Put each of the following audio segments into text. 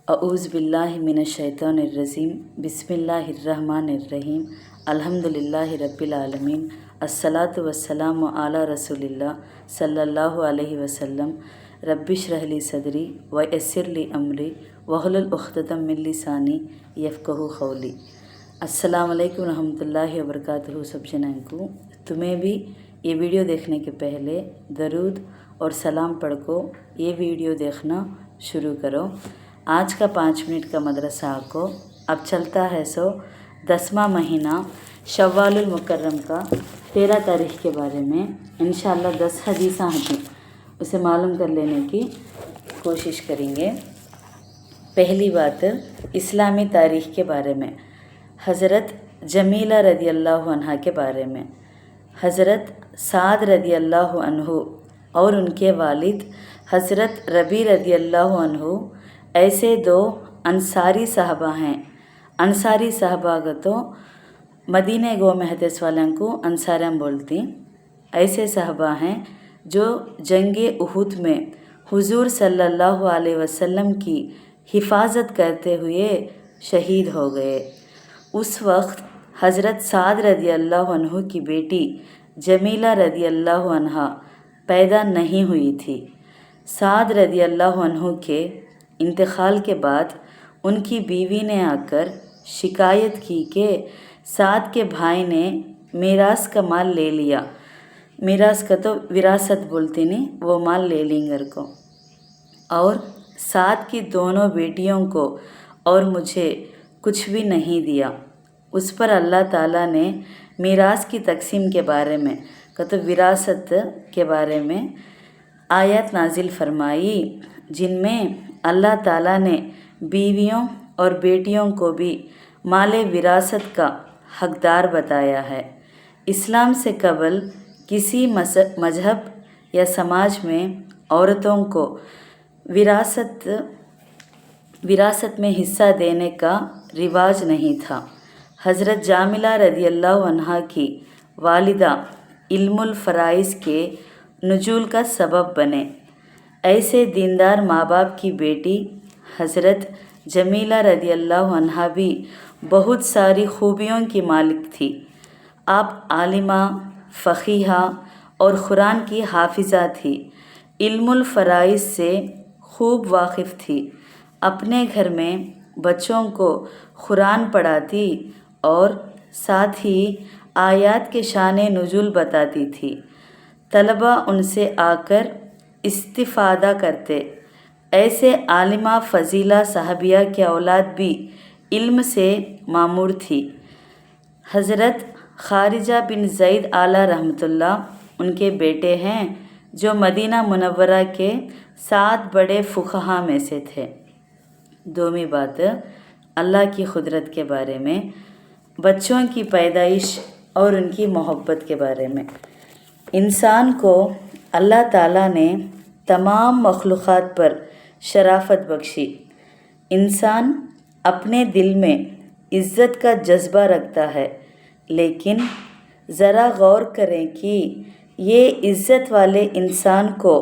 अऊज़ु बिल्लाहि मिनश शैतानिर रजीम बिस्मिल्लाहिर रहमानिर रहीम अल्हम्दुलिल्लाहि रब्बिल आलमीन अस्सलातु वस्सलामु अला रसूलिल्लाह सल्लल्लाहु अलैहि वसल्लम रब्बिश्रह ली सदरी व यस्सिर ली अमरी वहलुल उक़्दतम मिन लिसानी यफ़क़हू क़ौली। अस्सलामु अलैकुम रहमतुल्लाहि व बरकातुहू। सब जनां को तुम्हें भी ये वीडियो देखने के पहले दरूद और सलाम पढ़ को ये वीडियो देखना शुरू करो। आज का 5 मिनट का मदरसा को अब चलता है 10वां महीना शव्वालुल मुकर्रम का 13 तारीख़ के बारे में इंशाअल्लाह 10 हदीसां हैं उसे मालूम कर लेने की कोशिश करेंगे। पहली बात इस्लामी तारीख़ के बारे में, हज़रत जमीला रदी अल्लाह अन्हा के बारे में। हज़रत साद रदी अल्लाह अन्हु और उनके वालिद हज़रत रबी रदी अल्लाह अन्हु ऐसे 2 अंसारी साहबा हैं। अंसारी साहबा का तो मदीने गो में हदीस वालों को अंसारम बोलती। ऐसे साहबा हैं जो जंगे उहुद में हुजूर सल्लल्लाहु अलैहि वसल्लम की हिफाजत करते हुए शहीद हो गए। उस वक्त हज़रत साद रदी अल्लाह अन्हु की बेटी जमीला रदी अल्लाह अन्हा पैदा नहीं हुई थी। साद रदी अल्लाह अन्हु के इंतकाल के बाद उनकी बीवी ने आकर शिकायत की कि साद के भाई ने मीरास का माल ले लिया। मीरास का तो विरासत बोलते नहीं, वो माल ले लेंगे को, और साद की दोनों बेटियों को और मुझे कुछ भी नहीं दिया। उस पर अल्लाह ताला ने मीरास की तकसीम के बारे में तो विरासत के बारे में आयत नाजिल फरमाई, जिनमें अल्लाह ताला ने बीवियों और बेटियों को भी माले विरासत का हकदार बताया है। इस्लाम से कबल किसी मजहब या समाज में औरतों को विरासत में हिस्सा देने का रिवाज नहीं था। हज़रत जामिला रदी अल्लाह अन्हा की वालिदा इल्मुल फ़राइज़ के नुज़ूल का सबब बने। ऐसे दीनदार माँ बाप की बेटी हज़रत जमीला रदी अल्लाह अन्हा भी बहुत सारी खूबियों की मालिक थी। आप आलिमा, फ़क़ीहा और कुरान की हाफिज़ा थी। इल्मुल फ़राइज़ से खूब वाकिफ़ थी। अपने घर में बच्चों को कुरान पढ़ाती और साथ ही आयात के शाने नुज़ूल बताती थी। तलबा उनसे आकर इस्तिफ़ादा करते। ऐसे आलिमा फ़ज़ीला साहबिया के औलाद भी इल्म से मामूर थी। हज़रत खारिजा बिन ज़ैद आला रहमतुल्लाह उनके बेटे हैं, जो मदीना मुनव्वरा के 7 बड़े फ़ुक़हा में से थे। दोमी बात अल्लाह की कुदरत के बारे में, बच्चों की पैदाइश और उनकी मोहब्बत के बारे में। इंसान को अल्लाह ताला ने तमाम मखलूक़ात पर शराफ़त बख्शी। इंसान अपने दिल में इज़्ज़त का जज्बा रखता है, लेकिन ज़रा गौर करें कि ये इज़्ज़त वाले इंसान को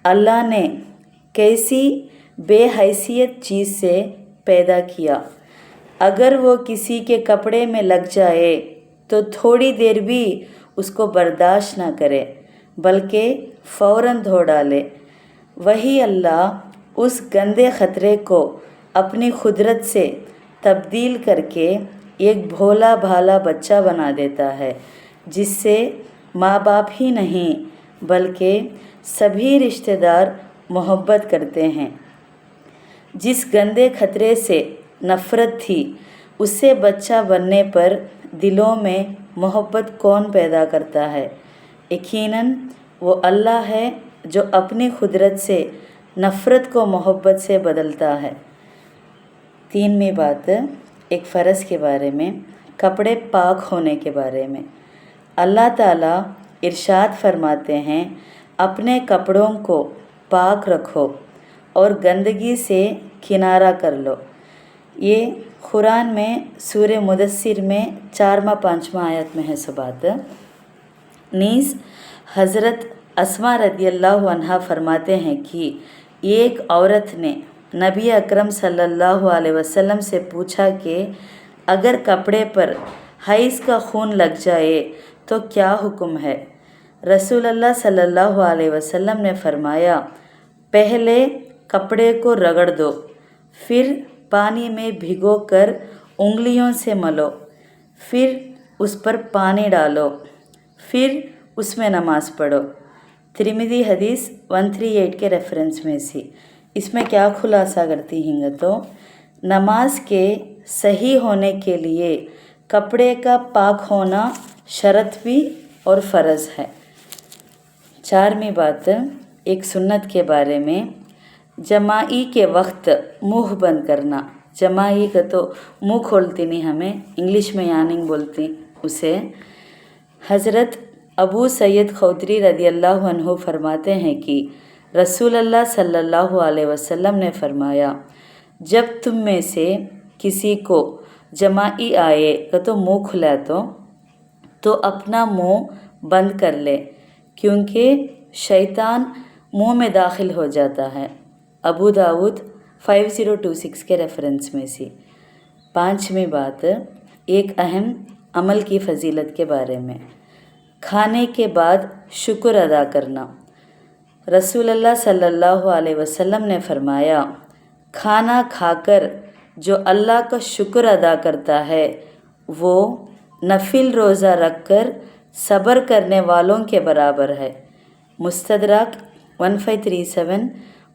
अल्लाह ने कैसी बेहैसियत चीज़ से पैदा किया। अगर वो किसी के कपड़े में लग जाए तो थोड़ी देर भी उसको बर्दाश्त ना करे, बल्कि फ़ौरन धो डाले। वही अल्लाह उस गंदे ख़तरे को अपनी कुदरत से तब्दील करके एक भोला भाला बच्चा बना देता है, जिससे माँ बाप ही नहीं बल्कि सभी रिश्तेदार मोहब्बत करते हैं। जिस गंदे ख़तरे से नफ़रत थी, उससे बच्चा बनने पर दिलों में मोहब्बत कौन पैदा करता है? यकीनन वो अल्लाह है जो अपनी कुदरत से नफ़रत को मोहब्बत से बदलता है। 3वीं बात एक फ़र्ज़ के बारे में, कपड़े पाक होने के बारे में। अल्लाह ताला इरशाद फरमाते हैं, अपने कपड़ों को पाक रखो और गंदगी से किनारा कर लो। ये कुरान में सूरह मुदस्सिर में 4वां-5वां आयत में है। बात नीस हज़रत अस्मा रदी अल्लाह अन्हा फरमाते हैं कि एक औरत ने नबी अकरम सल्लल्लाहु अलैहि वसल्लम से पूछा कि अगर कपड़े पर हैज़ का खून लग जाए तो क्या हुक्म है। रसूलुल्लाह सल्लल्लाहु अलैहि वसल्लम ने फरमाया, पहले कपड़े को रगड़ दो, फिर पानी में भिगोकर उंगलियों से मलो, फिर उस पर पानी डालो, फिर उसमें नमाज पढ़ो। तिरमिज़ी हदीस 138 के रेफरेंस में से। इसमें क्या खुलासा करती हैं तो नमाज के सही होने के लिए कपड़े का पाक होना शर्त भी और फ़र्ज़ है। 4वीं बात एक सुन्नत के बारे में, जमाई के वक्त मुँह बंद करना। जमाई का तो मुँह खोलती नहीं, हमें इंग्लिश में यानिंग बोलती उसे। हज़रत अबू सैयद खौदरी रदियल्लाहु अन्हु फरमाते हैं कि रसूलुल्लाह सल्लल्लाहु अलैहि वसल्लम ने फरमाया, जब तुम में से किसी को जमाई आए तो मुँह खुला तो अपना मुँह बंद कर ले, क्योंकि शैतान मुँह में दाखिल हो जाता है। अबू दाऊद 5026 के रेफरेंस में से। 5वीं बात एक अहम अमल की फ़जीलत के बारे में, खाने के बाद शुक्र अदा करना। रसूलुल्लाह सल्लल्लाहु अलैहि वसल्लम ने फरमाया, खाना खाकर जो अल्लाह का शुक्र अदा करता है वो नफिल रोज़ा रखकर सब्र करने वालों के बराबर है। मुस्तदरक 1537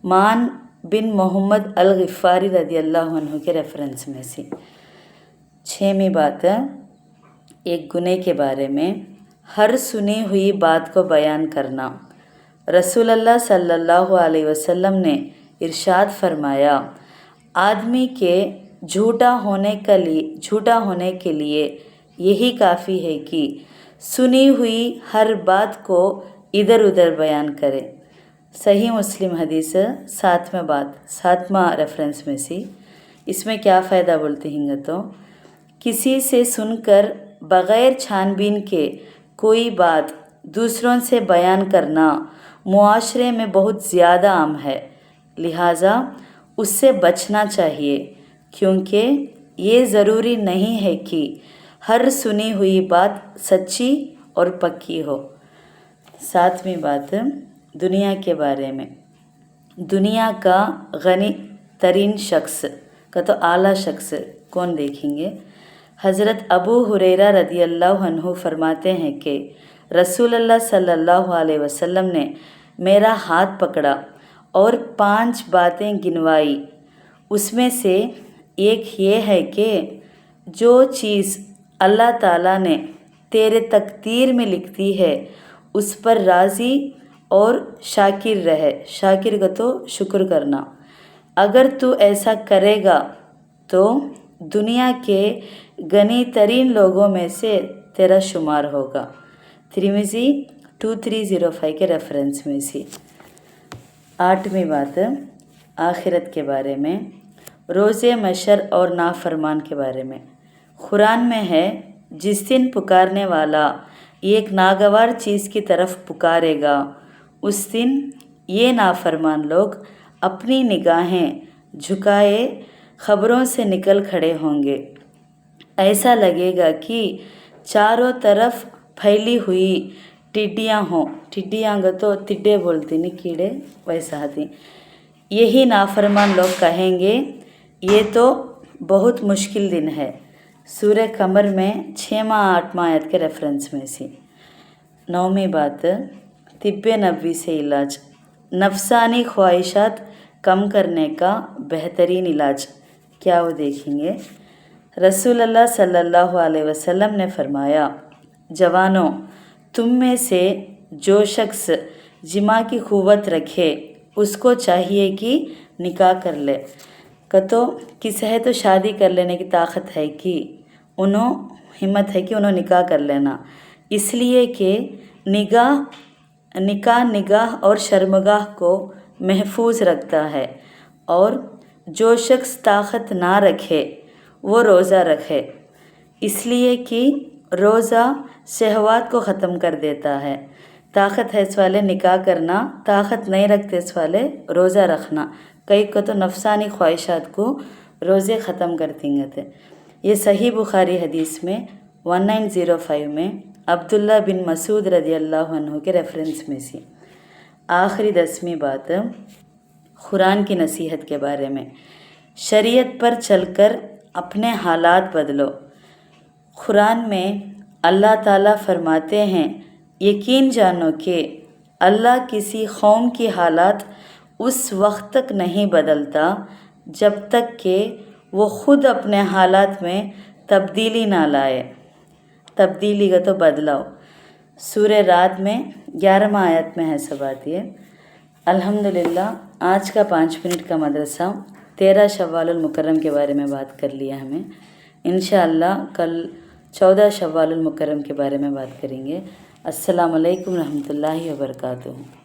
मान बिन मोहम्मद अल ग़िफ़ारी रदियल्लाहु अन्हु के रेफरेंस में से। 6वीं बात एक गुनाह के बारे में, हर सुनी हुई बात को बयान करना। रसूलुल्लाह सल्लल्लाहु अलैहि वसल्लम ने इरशाद फरमाया, आदमी के झूठा होने के लिए यही काफ़ी है कि सुनी हुई हर बात को इधर उधर बयान करे। सही मुस्लिम हदीस 7वां रेफरेंस में से। इसमें क्या फ़ायदा बोलते हैं तो किसी से सुनकर बग़ैर छानबीन के कोई बात दूसरों से बयान करना मुआशरे में बहुत ज़्यादा आम है, लिहाजा उससे बचना चाहिए, क्योंकि ये ज़रूरी नहीं है कि हर सुनी हुई बात सच्ची और पक्की हो। 7वीं बात दुनिया के बारे में, दुनिया का गनी तरीन शख्स का तो आला शख्स कौन देखेंगे। हज़रत अबू हुरैरा रदियल्लाहु अन्हु फरमाते हैं कि रसूलुल्लाह सल्लल्लाहु अलैहि वसल्लम ने मेरा हाथ पकड़ा और 5 बातें गिनवाई। उसमें से एक ये है कि जो चीज़ अल्लाह ताला ने तेरे तकदीर में लिखती है उस पर राज़ी और शाकिर रहे। शाकिर का तो शुक्र करना। अगर तू ऐसा करेगा तो दुनिया के गनी तरीन लोगों में से तेरा शुमार होगा। तिरमिज़ी 2305 के रेफरेंस में से। 8वीं बात आखिरत के बारे में, रोज़े मशर और नाफरमान के बारे में। कुरान में है, जिस दिन पुकारने वाला एक नागवार चीज़ की तरफ पुकारेगा उस दिन ये नाफरमान लोग अपनी निगाहें झुकाए खबरों से निकल खड़े होंगे। ऐसा लगेगा कि चारों तरफ फैली हुई टिड्डियाँ हों। टिड्डियाँ तो तिड्डे बोलती नहीं, कीड़े वैसा आती। यही नाफरमान लोग कहेंगे ये तो बहुत मुश्किल दिन है। सूरह कमर में 6वां आयत के रेफरेंस में से। 9वीं बात तिब्बे नबवी से इलाज, नफसानी ख्वाहिशात कम करने का बेहतरीन इलाज क्या वो देखेंगे। रसूलुल्लाह सल्लल्लाहु अलैहि वसल्लम ने फरमाया, जवानों तुम में से जो शख्स जिमा की क़ुव्वत रखे उसको चाहिए कि निकाह कर ले। तो किसी है तो शादी कर लेने की ताकत है कि हिम्मत है कि उन्होंने निकाह कर लेना, इसलिए कि निगाह और शर्मगाह को महफूज रखता है। और जो शख्स ताकत ना रखे वो रोज़ा रखे, इसलिए कि रोज़ा शहवात को ख़त्म कर देता है। ताकत है इस वाले निकाह करना, ताकत नहीं रखते इस वाले रोज़ा रखना, कई को तो नफसानी ख्वाहिशात को रोज़े ख़त्म कर देंगे थे। ये सही बुखारी हदीस में 1905 में अब्दुल्ला बिन मसूद रज़ी अल्लाह अन्हु के रेफरेंस में सी। आखिरी 10वीं बात कुरान की नसीहत के बारे में। शरीयत पर चलकर अपने हालात बदलो। कुरान में अल्लाह ताला फरमाते हैं, यकीन जानो कि अल्लाह किसी कौम की हालात उस वक्त तक नहीं बदलता जब तक कि वो ख़ुद अपने हालात में तब्दीली ना लाए। तब्दीली का तो बदलाव। सूरह रात में 11वां आयत में है सब बात ये। अल्हम्दुलिल्लाह आज का 5 मिनट का मदरसा 13 शव्वालुल मुकर्रम के बारे में बात कर लिया हमें। इंशाअल्लाह कल 14 शव्वालुल मुकर्रम के बारे में बात करेंगे। अस्सलामु अलैकुम रहमतुल्लाहि व बरकातुहू।